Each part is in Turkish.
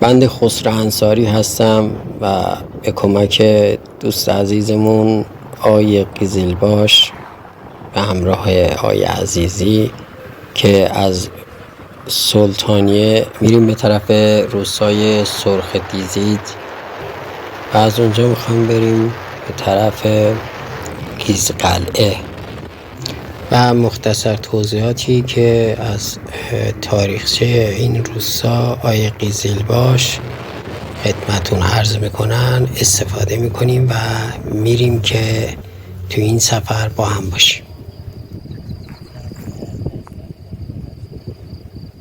بنده خسرو انصاری هستم و به کمک دوست عزیزمون آقای قزلباش به همراه آقای عزیزی که از سلطانیه میریم به طرف روستای سرخ دیزید و از اونجا میخوایم بریم به طرف گیزقلعه. و مختصر توضیحاتی که از تاریخچه این روستا آقای قزلباش خدمتون عرض میکنن استفاده میکنیم و میریم که تو این سفر با هم باشیم.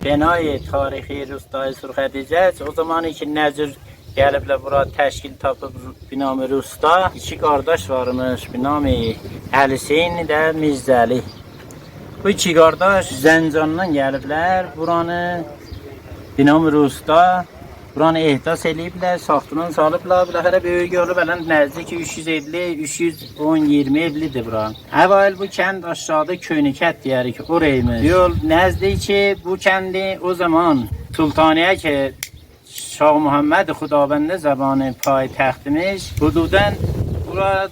Binayı tarihi Rustayı Surxədicəc. O zaman ki Nəcür gəliblər bura təşkil tapıb binamı Rusta. İki qardaş varmış, binamı Əliseyn də Mirzəli. Bu iki qardaş Zəncandan gəliblər buranı binamı Rusta. Buranı ehdas eləyiblər, saxtından salıblar. Biləxərə böyük yolu bələn nəzdik 300 evli, 310-20 evlidir bura. Əvvəl bu kənd aşağıda Köynükət deyərik, oraymış. Yol nəzdik ki bu kəndi o zaman Sultaniyə ki Şah Muhammed Xudabəndə zamanı paytaxtmış. Hududən bura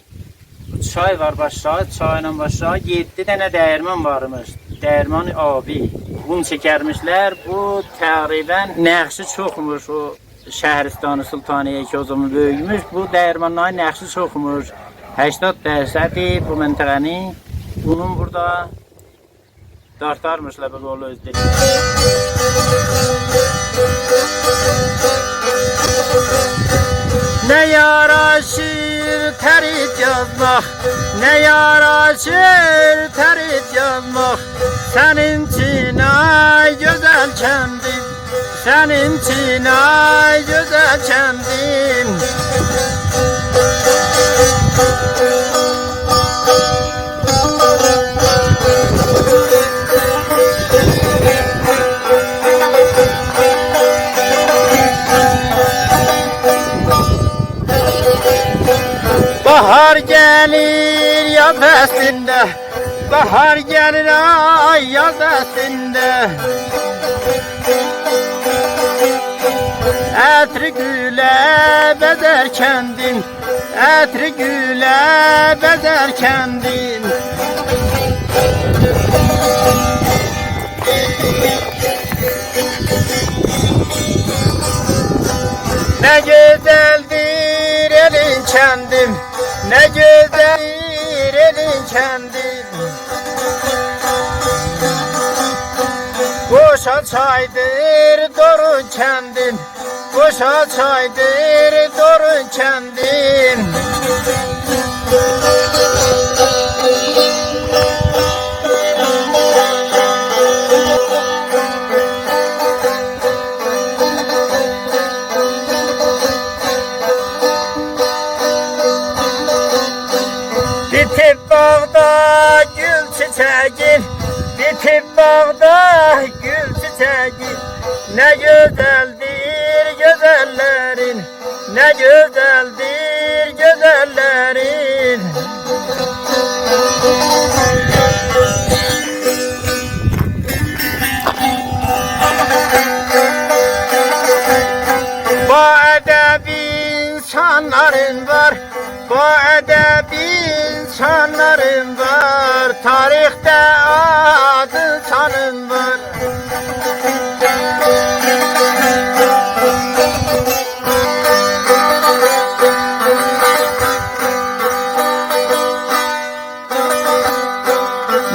çay var başlağı, çayla başlağı 7 dənə dəyirman varmış. Dəyirman abi. Bunu çəkərmişlər. Bu təqribən nəqşi çoxmuş. O Şəhristanı Sultaniyə ki o zaman böyükmüş. Bu dəyirmanların nəqşi çoxmuş. 80% bu məntəqəni bunun burada dartarmışlar bu yolu özləri. Ne yaraşır terit yazmak, ne yaraşır terit yazmak. Senin için ay güzel kendim, senin için ay güzel kendim. Bahar gelir yaz əslində, bahar gelir ay yaz əslində. Ətri gülə bəzər kəndin, ətri gülə bəzər kəndin. Ne güzeldir elin kendim, ne güzeldir elin kendim. Boşa çaydır dorun kendin, boşa çaydır dorun kendin. Bitip bağda gül çiçeğin, bitip bağda gül çiçeğin. Ne güzeldir güzellerin, ne güzeldir güzellerin. Bu edebi insanların var, bu edebi insanların var, tarihte adı sanın var.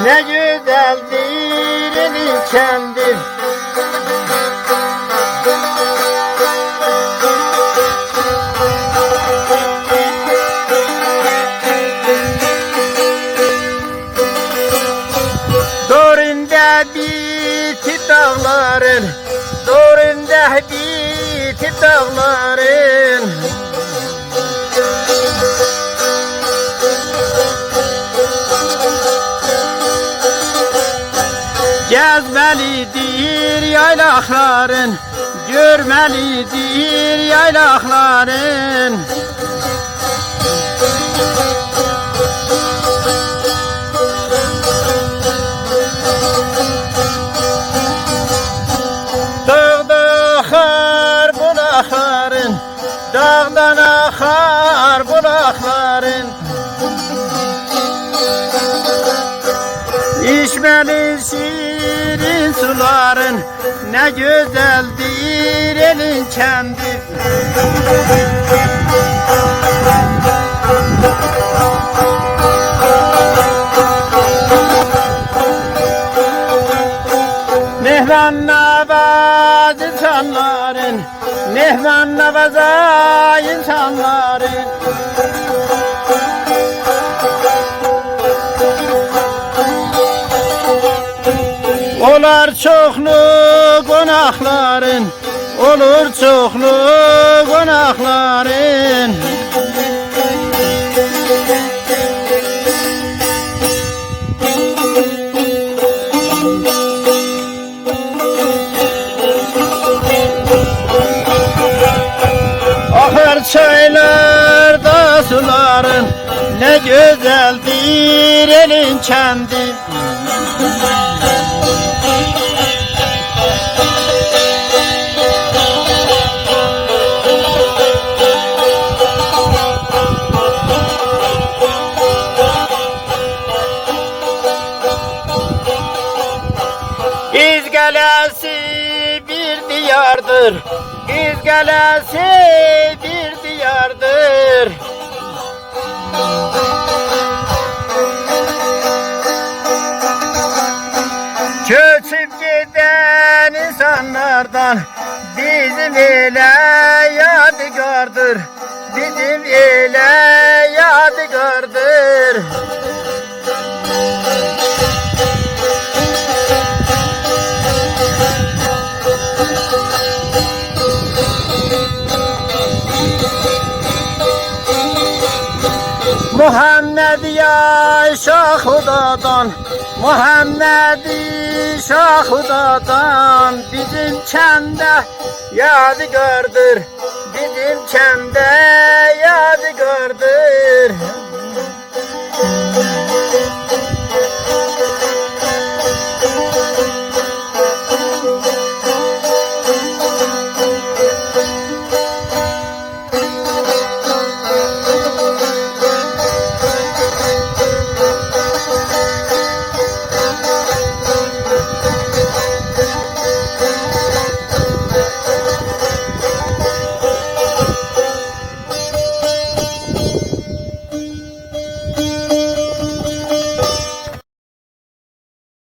Ne güzeldir elin kendim. Dorunda biti dağların, dorunda biti dağların. Gezmelidir yaylakların, görmelidir yaylakların. Dağdan akar bulakların, İçmeli şirin suların, ne güzeldir elin kendi. Mehvan navaz insanların, mehvan navaza insanların. Olar çoxlu qonaqların, olur çoxlu qonaqların. Axar çaylarda suların, ne güzeldir elin kendi. İzgelesi bir diyardır, İzgelesi bir diyardır. Göçüp giden insanlardan bizim ile yadigardır, bizim ile yadigardır. Muhammed ya Şah Hudadan, Muhammed Şah Hudadan, bizim kəndə yadigardır, bizim kəndə